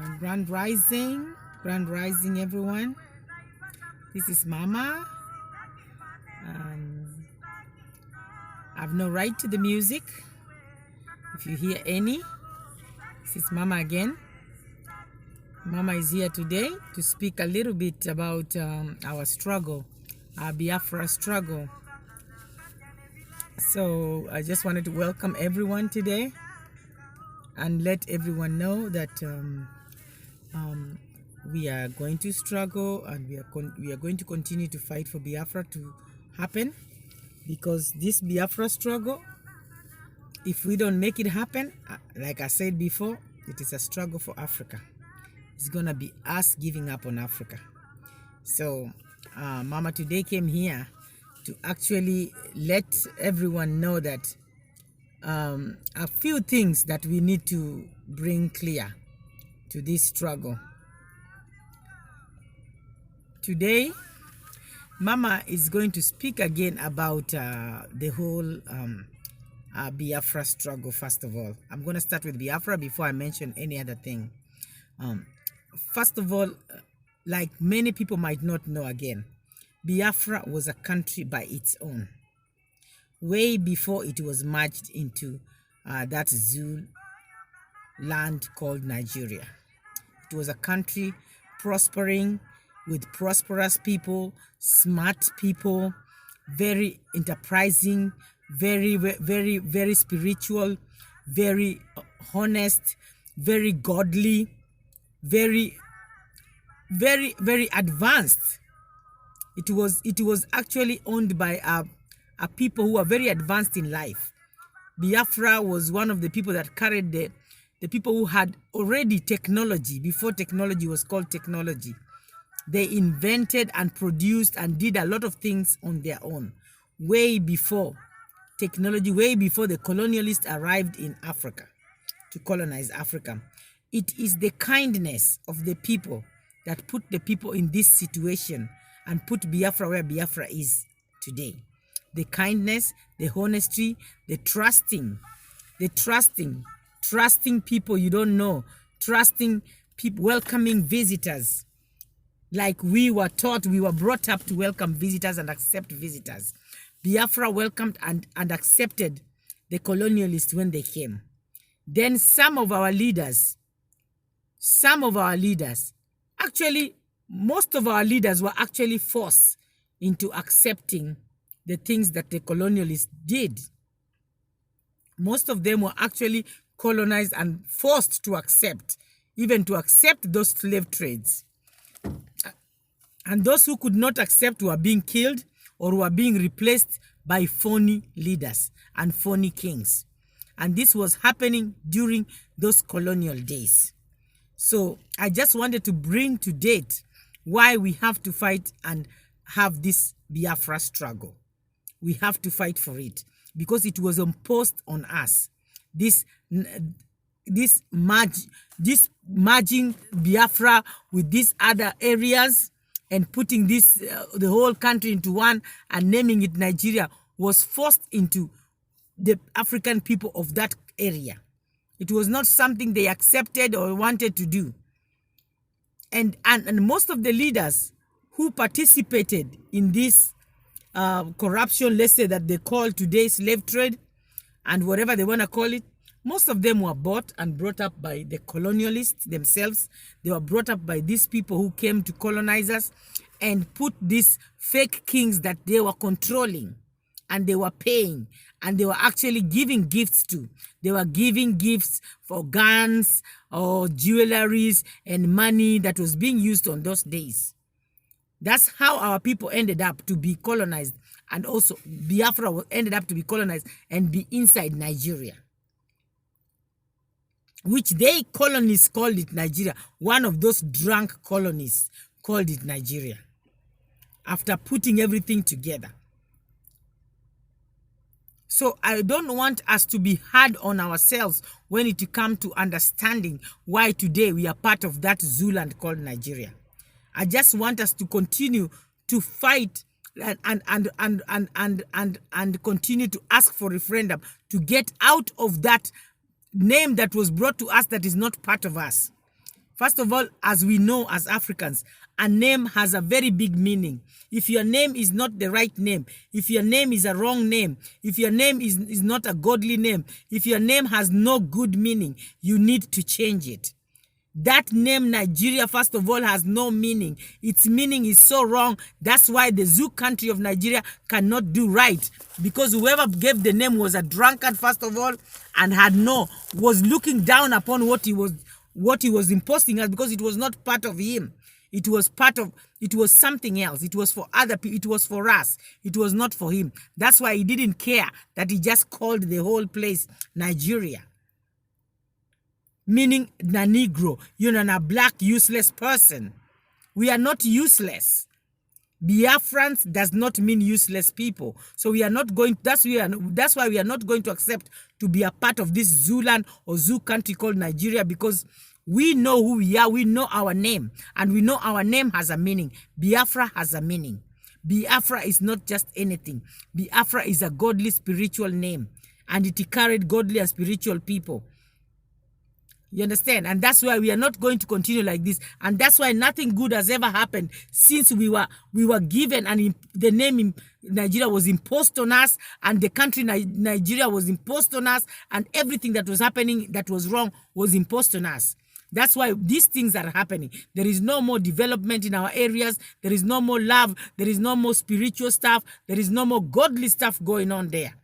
Grand Rising, everyone. This is Mama. I've no right to the music. If you hear any, this is Mama again. Mama is here today to speak a little bit about our struggle, our Biafra struggle. So I just wanted to welcome everyone today and let everyone know that we are going to struggle, and we are going to continue to fight for Biafra to happen, because this Biafra struggle, if we don't make it happen, like I said before, it is a struggle for Africa. It's gonna be us giving up on Africa. So Mama today came here to actually let everyone know that a few things that we need to bring clear to this struggle. Today, Mama is going to speak again about the whole Biafra struggle. First of all, I'm going to start with Biafra before I mention any other thing. First of all, like many people might not know again, Biafra was a country by its own, way before it was merged into that Zulu land called Nigeria. It was a country prospering, with prosperous people, smart people, very enterprising, very spiritual, very honest, very godly, very advanced. It was actually owned by a people who are very advanced in life. Biafra was one of the people that carried the people who had already technology before technology was called technology. They invented and produced and did a lot of things on their own, way before technology, way before the colonialists arrived in Africa to colonize Africa. It is the kindness of the people that put the people in this situation and put Biafra where Biafra is today. The kindness, the honesty, the trusting people you don't know, trusting people, welcoming visitors. Like we were taught, we were brought up to welcome visitors and accept visitors. Biafra welcomed and accepted the colonialists when they came. Then some of our leaders, actually, most of our leaders were actually forced into accepting the things that the colonialists did. Most of them were actually colonized and forced to accept, even to accept those slave trades. And those who could not accept were being killed or were being replaced by phony leaders and phony kings. And this was happening during those colonial days. So I just wanted to bring to date why we have to fight and have this Biafra struggle. We have to fight for it because it was imposed on us. This merging Biafra with these other areas and putting this the whole country into one and naming it Nigeria was forced into the African people of that area. It was not something they accepted or wanted to do. And most of the leaders who participated in this corruption, let's say that they call today slave trade and whatever they want to call it, most of them were bought and brought up by the colonialists themselves. They were brought up by these people who came to colonize us and put these fake kings that they were controlling and they were paying and they were actually giving gifts to. They were giving gifts for guns or jewelries and money that was being used on those days. That's how our people ended up to be colonized, and also Biafra ended up to be colonized and be inside Nigeria, which they colonists called it Nigeria. One of those drunk colonists called it Nigeria after putting everything together. So I don't want us to be hard on ourselves when it comes to understanding why today we are part of that Zooland called Nigeria. I just want us to continue to fight and continue to ask for referendum to get out of that name that was brought to us that is not part of us. First of all, as we know as Africans, a name has a very big meaning. If your name is not the right name, if your name is a wrong name, if your name is not a godly name, if your name has no good meaning, you need to change it. That name Nigeria, first of all, has no meaning. Its meaning is so wrong. That's why the zoo country of Nigeria cannot do right. Because whoever gave the name was a drunkard, first of all, and was looking down upon what he was imposing us, because it was not part of him. It was something else. It was for other people. It was for us. It was not for him. That's why he didn't care that he just called the whole place Nigeria. Meaning na Negro, a black useless person. We are not useless. Biafrans does not mean useless people. So we are not going, that's why we are not going to accept to be a part of this Zooland or zoo country called Nigeria, because we know who we are, we know our name, and we know our name has a meaning. Biafra has a meaning. Biafra is not just anything. Biafra is a godly spiritual name, and it carried godly and spiritual people. You understand? And that's why we are not going to continue like this. And that's why nothing good has ever happened since we were given, and the name in Nigeria was imposed on us, and the country Nigeria was imposed on us, and everything that was happening that was wrong was imposed on us. That's why these things are happening. There is no more development in our areas. There is no more love. There is no more spiritual stuff. There is no more godly stuff going on there.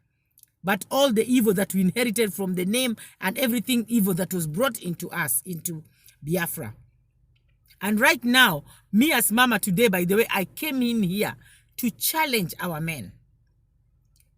But all the evil that we inherited from the name, and everything evil that was brought into us, into Biafra. And right now, me as Mama today, by the way, I came in here to challenge our men.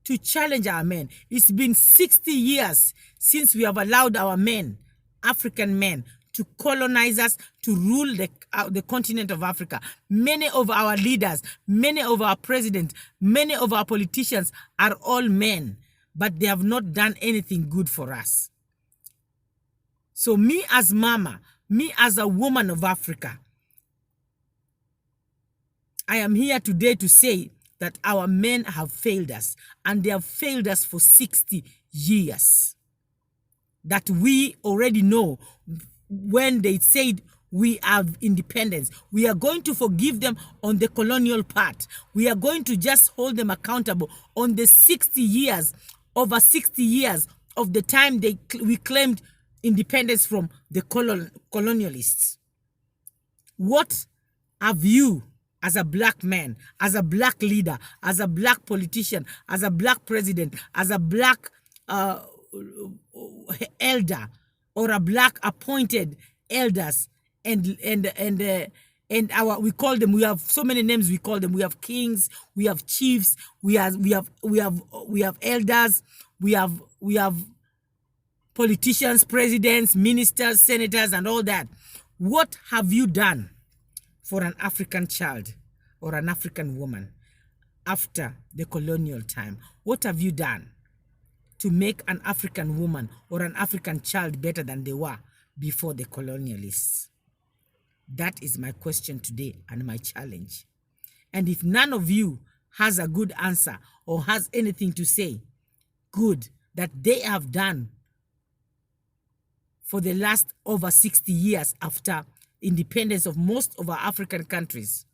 To challenge our men. It's been 60 years since we have allowed our men, African men, to colonize us, to rule the continent of Africa. Many of our leaders, many of our presidents, many of our politicians are all men, but they have not done anything good for us. So me as Mama, me as a woman of Africa, I am here today to say that our men have failed us, and they have failed us for 60 years. That we already know when they said we have independence. We are going to forgive them on the colonial part. We are going to just hold them accountable on the 60 years, over 60 years of the time we claimed independence from the colonialists. What have you, as a black man, as a black leader, as a black politician, as a black president, as a black elder, or a black appointed elders, and we call them, we have so many names we call them. We have kings, we have chiefs, we have elders, we have politicians, presidents, ministers, senators, and all that. What have you done for an African child or an African woman after the colonial time? What have you done to make an African woman or an African child better than they were before the colonialists? That is my question today and my challenge. And if none of you has a good answer or has anything to say good that they have done for the last over 60 years after independence of most of our African countries,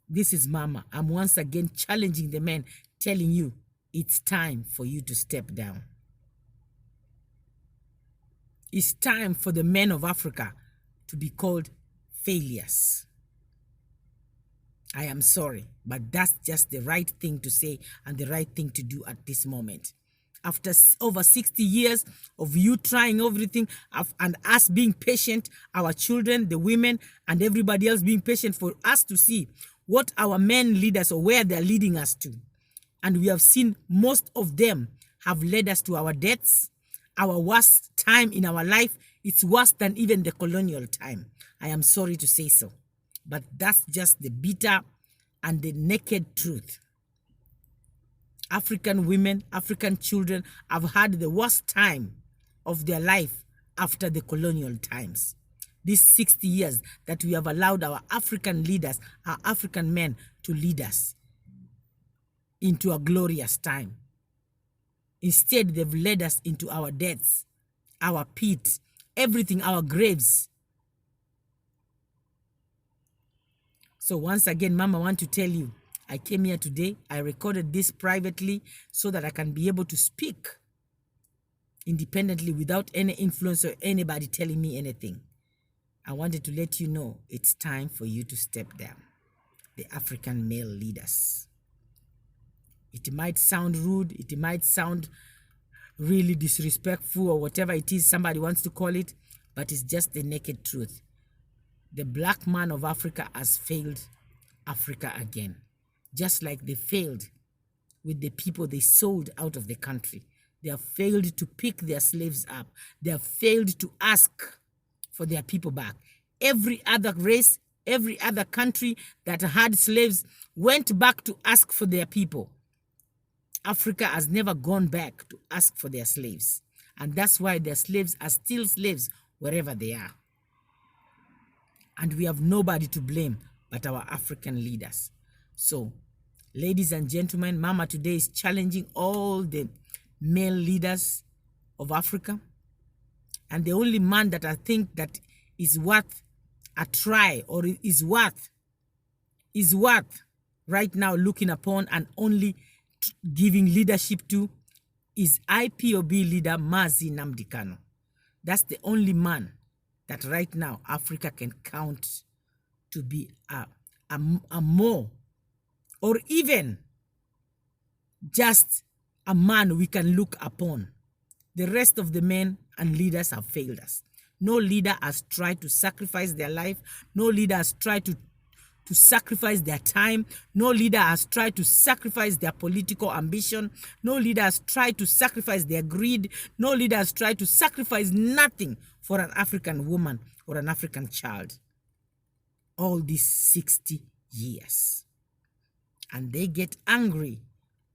this is Mama. I'm once again challenging the men, telling you it's time for you to step down. It's time for the men of Africa to be called failures. I am sorry, but that's just the right thing to say and the right thing to do at this moment. After over 60 years of you trying everything and us being patient, our children, the women, and everybody else being patient for us to see what our men lead us or where they're leading us to. And we have seen most of them have led us to our deaths, our worst time in our life. It's worse than even the colonial time. I am sorry to say so, but that's just the bitter and the naked truth. African women, African children have had the worst time of their life after the colonial times. These 60 years that we have allowed our African leaders, our African men, to lead us into a glorious time. Instead, they've led us into our deaths, our pit, everything, our graves. So once again, Mama, I want to tell you, I came here today. I recorded this privately so that I can be able to speak independently without any influence or anybody telling me anything. I wanted to let you know it's time for you to step down, the African male leaders. It might sound rude, it might sound really disrespectful or whatever it is somebody wants to call it, but it's just the naked truth. The black man of Africa has failed Africa again, just like they failed with the people they sold out of the country. They have failed to pick their slaves up. They have failed to ask for their people back. Every other race, every other country that had slaves went back to ask for their people. Africa has never gone back to ask for their slaves. And that's why their slaves are still slaves wherever they are. And we have nobody to blame but our African leaders. So, ladies and gentlemen, Mama today is challenging all the male leaders of Africa. And the only man that I think that is worth a try or is worth right now looking upon and only giving leadership to is IPOB leader Mazi Nnamdi Kanu. That's the only man that right now Africa can count to be a more or even just a man we can look upon. The rest of the men and leaders have failed us. No leader has tried to sacrifice their life. No leader has tried to sacrifice their time. No leader has tried to sacrifice their political ambition. No leader has tried to sacrifice their greed. No leader has tried to sacrifice nothing for an African woman or an African child. All these 60 years. And they get angry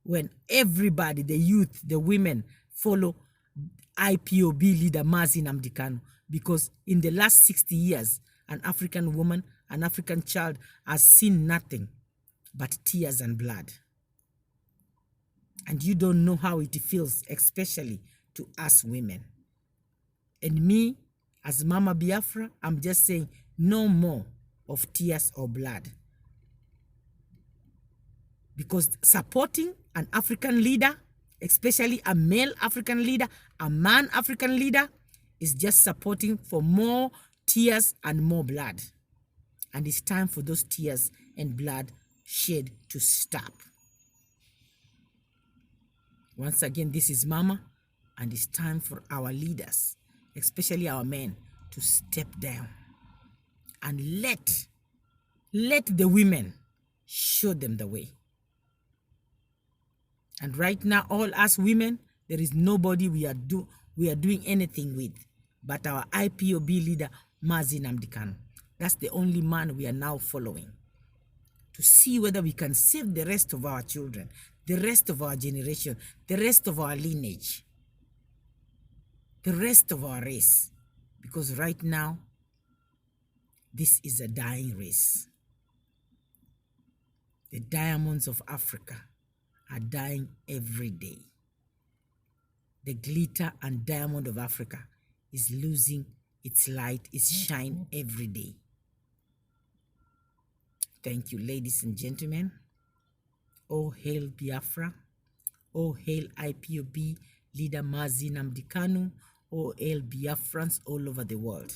when everybody, the youth, the women, follow IPOB leader Mazi Nnamdi Kanu, because in the last 60 years, an African woman, an African child has seen nothing but tears and blood. And you don't know how it feels, especially to us women. And me, as Mama Biafra, I'm just saying no more of tears or blood. Because supporting an African leader, especially a male African leader, a man African leader, is just supporting for more tears and more blood. And it's time for those tears and blood shed to stop. Once again, this is Mama, and it's time for our leaders, especially our men, to step down and let the women show them the way. And right now, all us women, there is nobody we are doing anything with but our IPOB leader, Mazi Nnamdi Kanu. That's the only man we are now following to see whether we can save the rest of our children, the rest of our generation, the rest of our lineage, the rest of our race. Because right now, this is a dying race. The diamonds of Africa are dying every day. The glitter and diamond of Africa is losing its light, its shine every day. Thank you, ladies and gentlemen. Oh, hail Biafra. Oh, hail IPOB leader Mazi Nnamdi Kanu. Oh, hail Biafrans all over the world.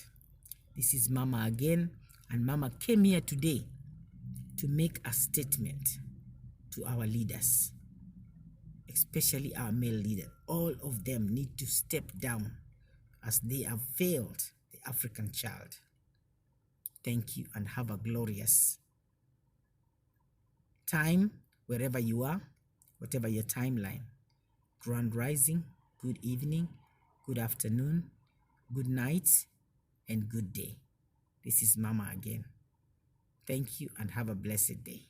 This is Mama again, and Mama came here today to make a statement to our leaders, especially our male leaders. All of them need to step down as they have failed the African child. Thank you, and have a glorious time wherever you are, whatever your timeline. Grand rising, good evening, good afternoon, good night, and good day. This is Mama again. Thank you, and have a blessed day.